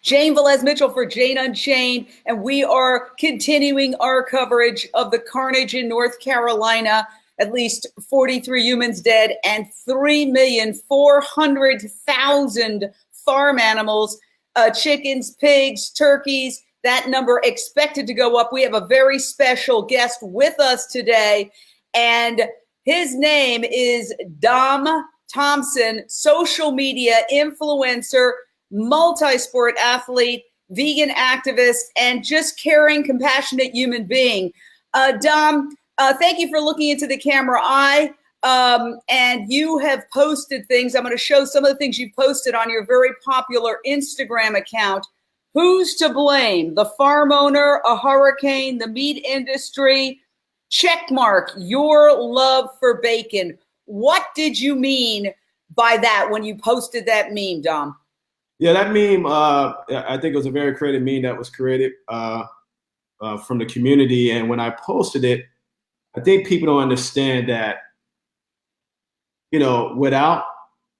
Jane Velez-MItchell for Jane Unchained, and we are continuing our coverage of the carnage in North Carolina. At least 43 humans dead and 3,400,000 farm animals, chickens, pigs, turkeys. That number expected to go up. We have a very special guest with us today, and his name is Dom Thompson, social media influencer, multi-sport athlete, vegan activist, and just caring, compassionate human being. Dom, thank you for looking into the camera eye. And you have posted things. I'm going to show some of the things you posted on your very popular Instagram account. Who's to blame? The farm owner, a hurricane, the meat industry? Checkmark your love for bacon. What did you mean by that when you posted that meme, Dom? Yeah, that meme, I think it was a very creative meme that was created from the community. And when I posted it, I think people don't understand that, without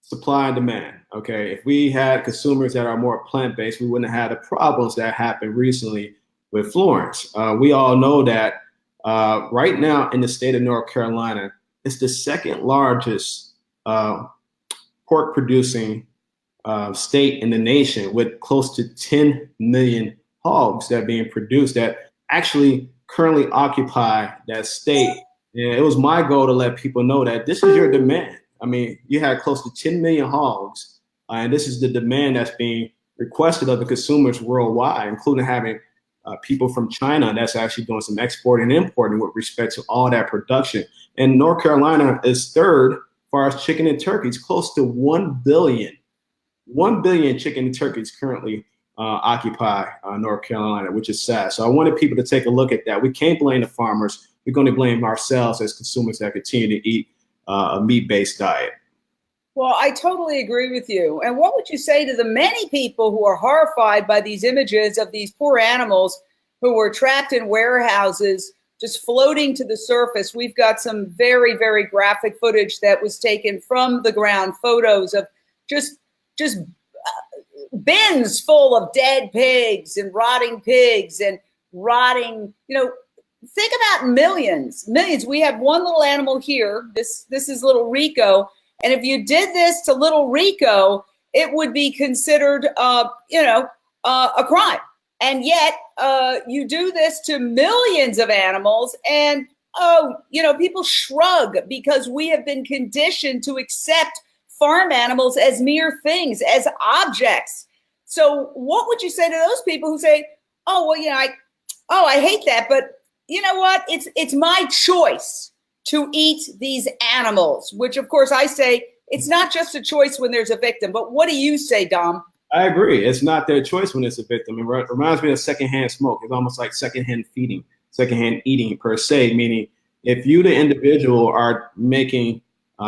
supply and demand, okay, if we had consumers that are more plant-based, we wouldn't have had the problems that happened recently with Florence. We all know that right now in the state of North Carolina, it's the second largest pork producing state in the nation, with close to 10 million hogs that are being produced that actually currently occupy that state. And it was my goal to let people know that this is your demand. I mean, you had close to 10 million hogs, and this is the demand that's being requested of the consumers worldwide, including having people from China that's actually doing some exporting and importing with respect to all that production. And North Carolina is third as far as chicken and turkeys, close to 1 billion chicken and turkeys currently occupy North Carolina, which is sad. So I wanted people to take a look at that. We can't blame the farmers. We're going to blame ourselves as consumers that continue to eat a meat-based diet. Well, I totally agree with you. And what would you say to the many people who are horrified by these images of these poor animals who were trapped in warehouses, just floating to the surface? We've got some very, very graphic footage that was taken from the ground, photos of just bins full of dead pigs and rotting, think about millions. We have one little animal here. This is little Rico. And if you did this to little Rico, it would be considered, a crime. And yet you do this to millions of animals, and, people shrug because we have been conditioned to accept farm animals as mere things, as objects. So what would you say to those people who say, I hate that, but you know what? It's my choice to eat these animals, which of course I say it's not just a choice when there's a victim. But what do you say, Dom? I agree. It's not their choice when it's a victim. It reminds me of secondhand smoke. It's almost like secondhand feeding, secondhand eating per se, meaning if you, the individual, are making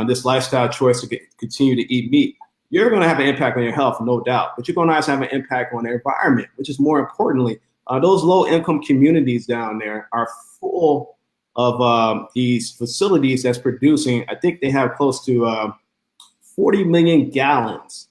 this lifestyle choice to continue to eat meat, you're going to have an impact on your health, no doubt. But you're going to also have an impact on the environment, which is more importantly, those low-income communities down there are full of these facilities that's producing, I think they have close to 40 million gallons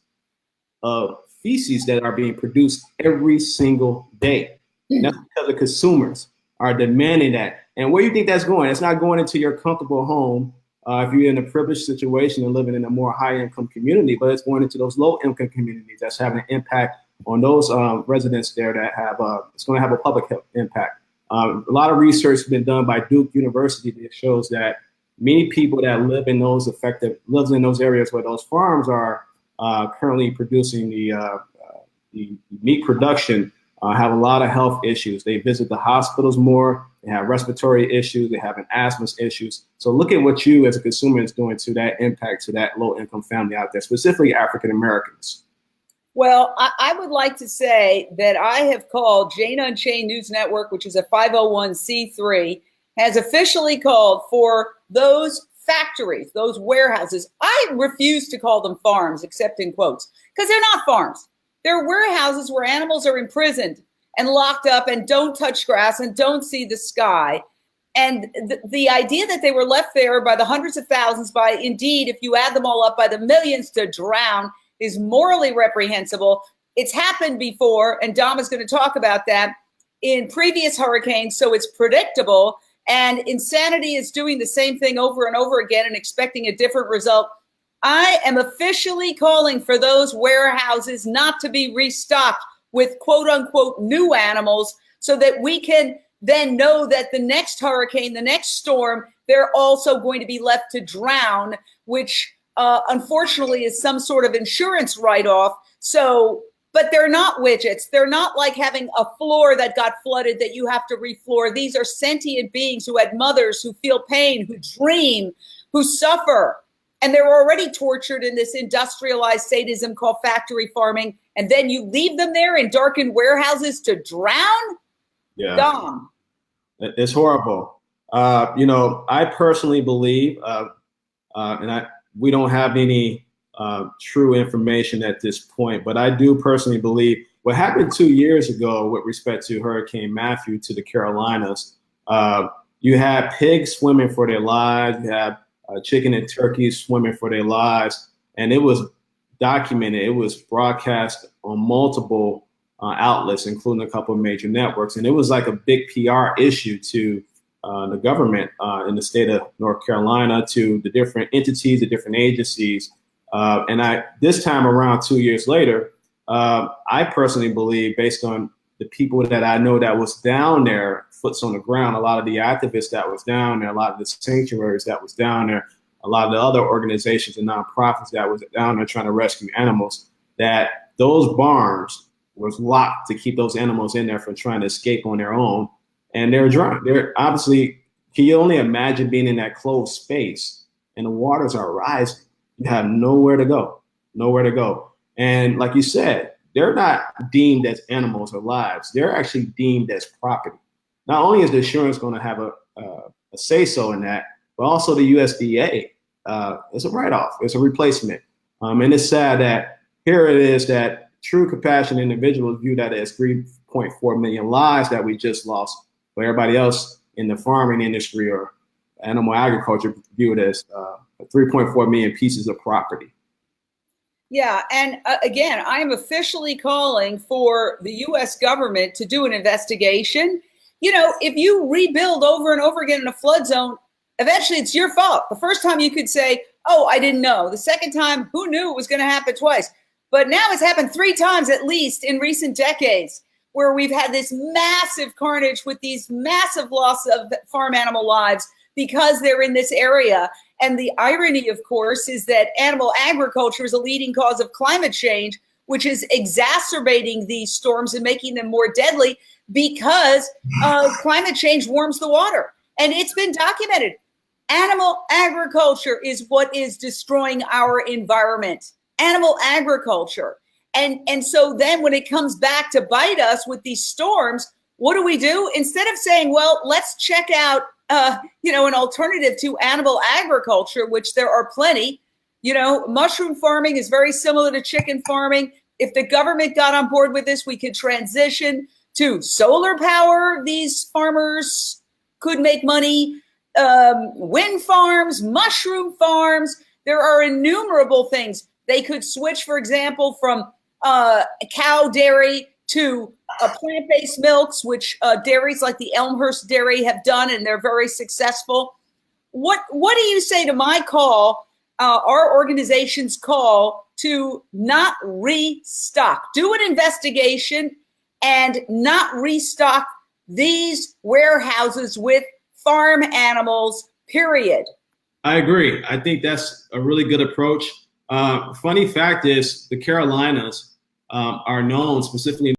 of feces that are being produced every single day. And that's because the consumers are demanding that. And where do you think that's going? It's not going into your comfortable home if you're in a privileged situation and living in a more high-income community, but it's going into those low-income communities that's having an impact on those residents there that have, it's going to have a public health impact. A lot of research has been done by Duke University that shows that many people that lives in those areas where those farms are currently producing the meat production have a lot of health issues. They visit the hospitals more. They have respiratory issues. They have asthma issues. So look at what you as a consumer is doing to that impact to that low income family out there, specifically African Americans. Well, I would like to say that I have called Jane Unchained News Network, which is a 501c3, has officially called for those factories, those warehouses. I refuse to call them farms, except in quotes, because they're not farms. They're warehouses where animals are imprisoned and locked up and don't touch grass and don't see the sky. And the idea that they were left there by the hundreds of thousands, indeed, if you add them all up, by the millions to drown, is morally reprehensible. it's happened before, and Dom is going to talk about that in previous hurricanes, so it's predictable. And insanity is doing the same thing over and over again and expecting a different result. I am officially calling for those warehouses not to be restocked with quote unquote new animals, so that we can then know that the next hurricane, the next storm, they're also going to be left to drown, which unfortunately is some sort of insurance write-off. So, but they're not widgets. They're not like having a floor that got flooded that you have to refloor. These are sentient beings who had mothers, who feel pain, who dream, who suffer. And they're already tortured in this industrialized sadism called factory farming. And then you leave them there in darkened warehouses to drown? Yeah. Dom. It's horrible. I personally believe, we don't have any true information at this point, but I do personally believe what happened 2 years ago with respect to Hurricane Matthew to the Carolinas. You had pigs swimming for their lives. You had chicken and turkeys swimming for their lives, and it was documented. It was broadcast on multiple outlets, including a couple of major networks, and it was like a big PR issue to the government in the state of North Carolina, to the different entities, the different agencies. And this time around, 2 years later, I personally believe, based on the people that I know that was down there, foots on the ground, a lot of the activists that was down there, a lot of the sanctuaries that was down there, a lot of the other organizations and nonprofits that was down there trying to rescue animals, that those barns was locked to keep those animals in there from trying to escape on their own. And they're drunk. They're obviously, can you only imagine being in that closed space and the waters are rising? You have nowhere to go, nowhere to go. And like you said, they're not deemed as animals or lives. They're actually deemed as property. Not only is the insurance going to have a say-so in that, but also the USDA. It's a write-off. It's a replacement. And it's sad that here it is that true compassionate individuals view that as 3.4 million lives that we just lost. But everybody else in the farming industry or animal agriculture view it as 3.4 million pieces of property. Yeah, and again, I am officially calling for the U.S. government to do an investigation. You know, if you rebuild over and over again in a flood zone, eventually it's your fault. The first time you could say, oh, I didn't know. The second time, who knew it was going to happen twice? But now it's happened 3 times at least in recent decades, where we've had this massive carnage with these massive loss of farm animal lives because they're in this area. And the irony, of course, is that animal agriculture is a leading cause of climate change, which is exacerbating these storms and making them more deadly because climate change warms the water. And it's been documented. Animal agriculture is what is destroying our environment. Animal agriculture. And so then when it comes back to bite us with these storms, what do? Instead of saying, well, let's check out an alternative to animal agriculture, which there are plenty. You know, mushroom farming is very similar to chicken farming. If the government got on board with this, we could transition to solar power. These farmers could make money. Wind farms, mushroom farms. There are innumerable things. They could switch, for example, from cow dairy to plant-based milks, which dairies like the Elmhurst Dairy have done, and they're very successful. What do you say to my call, our organization's call to not restock, do an investigation and not restock these warehouses with farm animals, period? I agree. I think that's a really good approach. Funny fact is the Carolinas are known, specifically